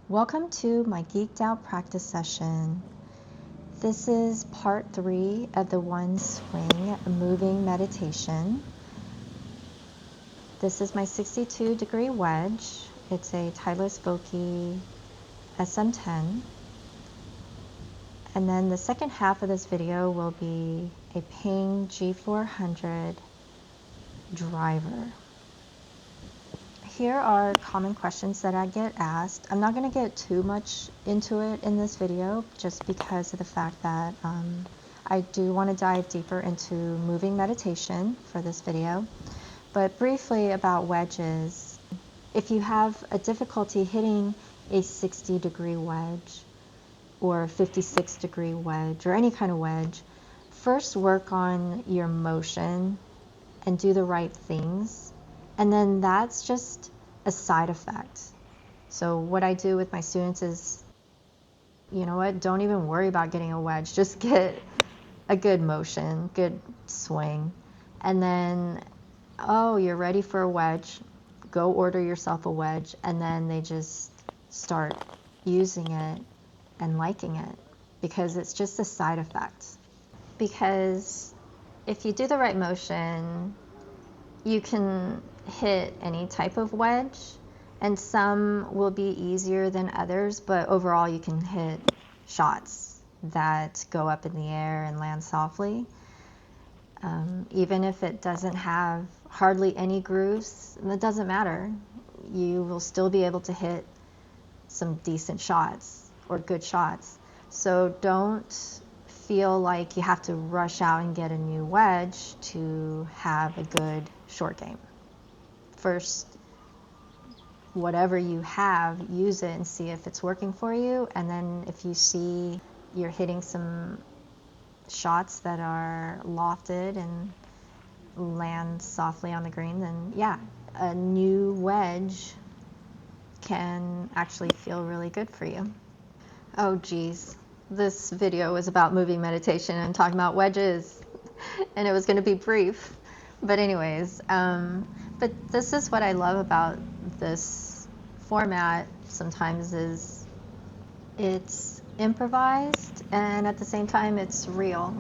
Welcome to my Geeked Out practice session. This is part 3 of the One Swing moving meditation. This is my 62-degree wedge. It's a Titleist Vokey SM10. And then the second half of this video will be a Ping G400 driver. Here are common questions that I get asked. I'm not going to get too much into it in this video just because of the fact that I do want to dive deeper into moving meditation for this video. But briefly about wedges. If you have a difficulty hitting a 60-degree wedge or a 56-degree wedge or any kind of wedge, first work on your motion and do the right things. And then that's just a side effect. So what I do with my students is, you know what, don't even worry about getting a wedge. Just get a good motion, good swing. And then, oh, you're ready for a wedge. Go order yourself a wedge. And then they just start using it and liking it because it's just a side effect. Because if you do the right motion, you can hit any type of wedge, and some will be easier than others, but overall you can hit shots that go up in the air and land softly. Even if it doesn't have hardly any grooves, it doesn't matter. You will still be able to hit some decent shots or good shots. So don't feel like you have to rush out and get a new wedge to have a good short game. First, whatever you have, use it and see if it's working for you. And then if you see you're hitting some shots that are lofted and land softly on the green, then yeah, a new wedge can actually feel really good for you. Oh geez, this video was about moving meditation and talking about wedges and it was going to be brief. But anyways, but this is what I love about this format sometimes is it's improvised and at the same time it's real.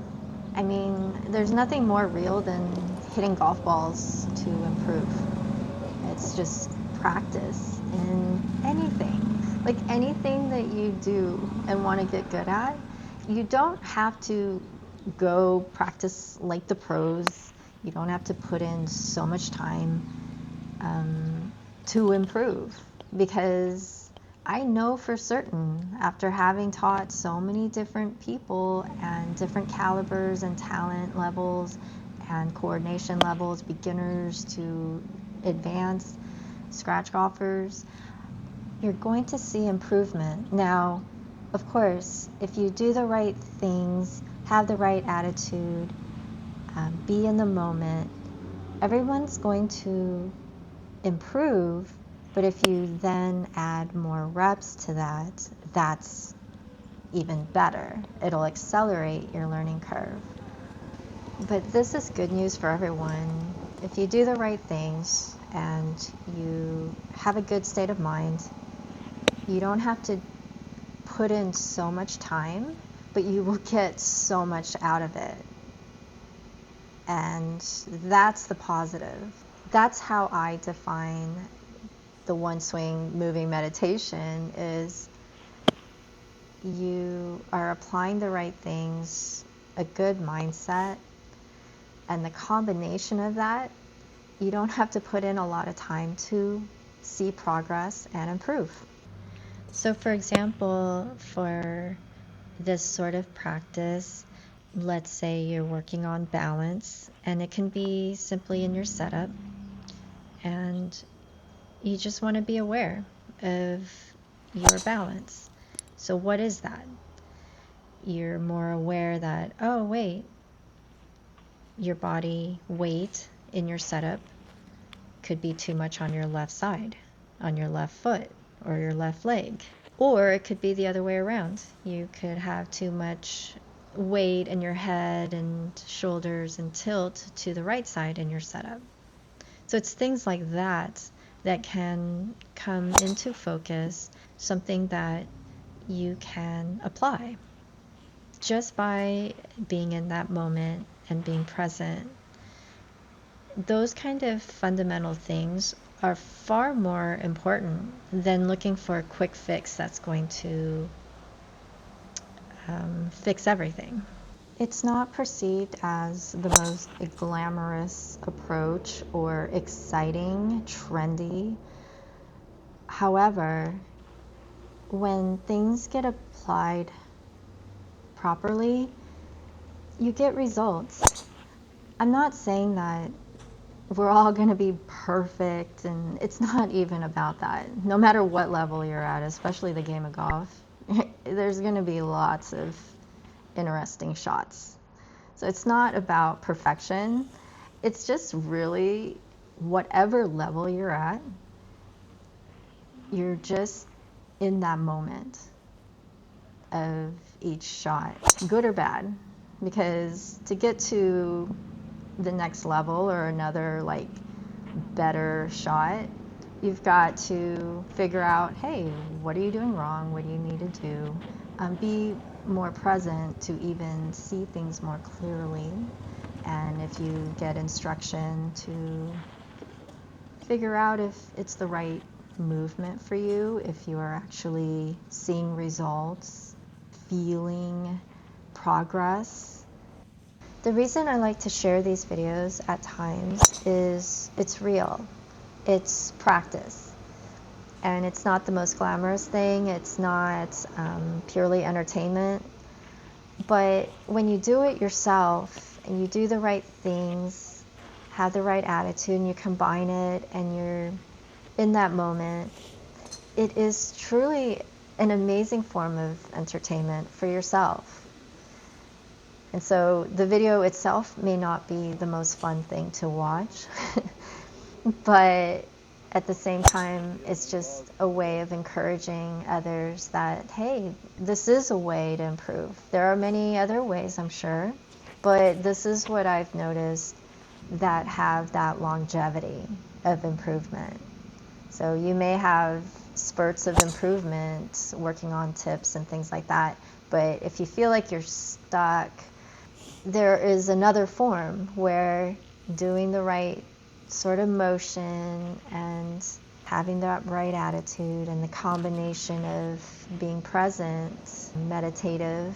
I mean, there's nothing more real than hitting golf balls to improve. It's just practice in anything. Like anything that you do and want to get good at, you don't have to go practice like the pros. You don't have to put in so much time to improve, because I know for certain, after having taught so many different people and different calibers and talent levels and coordination levels, beginners to advanced scratch golfers, you're going to see improvement. Now, of course, if you do the right things, have the right attitude, be in the moment, everyone's going to improve. But if you then add more reps to that, that's even better. It'll accelerate your learning curve. But this is good news for everyone. If you do the right things and you have a good state of mind, you don't have to put in so much time, but you will get so much out of it. And that's the positive. That's how I define the one swing moving meditation, is you are applying the right things, a good mindset, and the combination of that, you don't have to put in a lot of time to see progress and improve. So for example, for this sort of practice, let's say you're working on balance, and it can be simply in your setup, and you just want to be aware of your balance. So what is that? You're more aware that, oh wait, your body weight in your setup could be too much on your left side, on your left foot, or your left leg. Or it could be the other way around. You could have too much weight in your head and shoulders and tilt to the right side in your setup. So it's things like that that can come into focus something that you can apply just by being in that moment and being present. Those kind of fundamental things are far more important than looking for a quick fix that's going to fix everything. It's not perceived as the most glamorous approach or exciting, trendy. However, when things get applied properly, you get results. I'm not saying that we're all going to be perfect, and it's not even about that. No matter what level you're at, especially the game of golf, there's going to be lots of interesting shots. So it's not about perfection. It's just really whatever level you're at, you're just in that moment of each shot, good or bad. Because to get to the next level or another like better shot, you've got to figure out, hey, what are you doing wrong? What do you need to do? Be more present to even see things more clearly. And if you get instruction, to figure out if it's the right movement for you, if you are actually seeing results, feeling progress. The reason I like to share these videos at times is it's real. It's practice. And it's not the most glamorous thing. It's not purely entertainment. But when you do it yourself and you do the right things, have the right attitude, and you combine it and you're in that moment, it is truly an amazing form of entertainment for yourself. And so the video itself may not be the most fun thing to watch, but at the same time, it's just a way of encouraging others that, hey, this is a way to improve. There are many other ways, I'm sure, but this is what I've noticed that have that longevity of improvement. So you may have spurts of improvement working on tips and things like that, but if you feel like you're stuck, there is another form where doing the right sort of motion and having that right attitude and the combination of being present, meditative,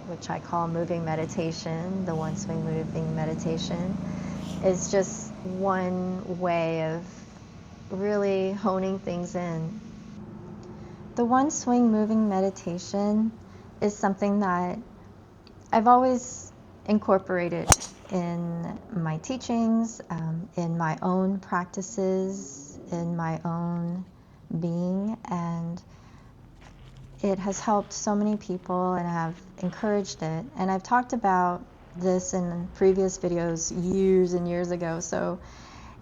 which I call moving meditation, the one swing moving meditation, is just one way of really honing things in. The one swing moving meditation is something that I've always incorporated in my teachings, in my own practices, in my own being, and it has helped so many people, and I've encouraged it. And I've talked about this in previous videos years and years ago, so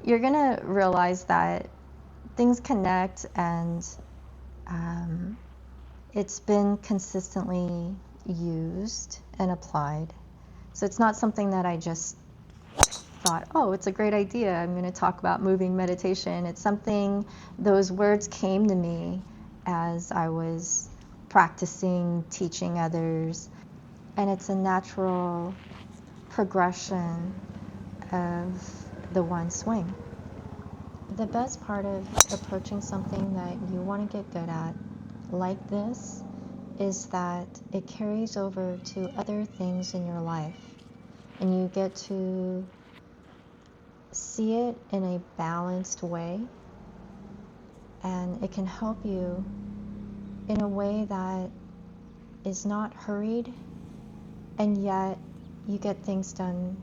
you're gonna realize that things connect, and it's been consistently used and applied. So it's not something that I just thought, oh, it's a great idea, I'm going to talk about moving meditation. It's something, those words came to me as I was practicing, teaching others, and it's a natural progression of the one swing. The best part of approaching something that you want to get good at, like this, is that it carries over to other things in your life, and you get to see it in a balanced way, and it can help you in a way that is not hurried, and yet you get things done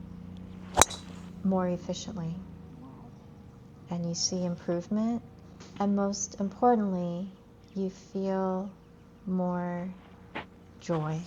more efficiently, and you see improvement, and most importantly, you feel more joy.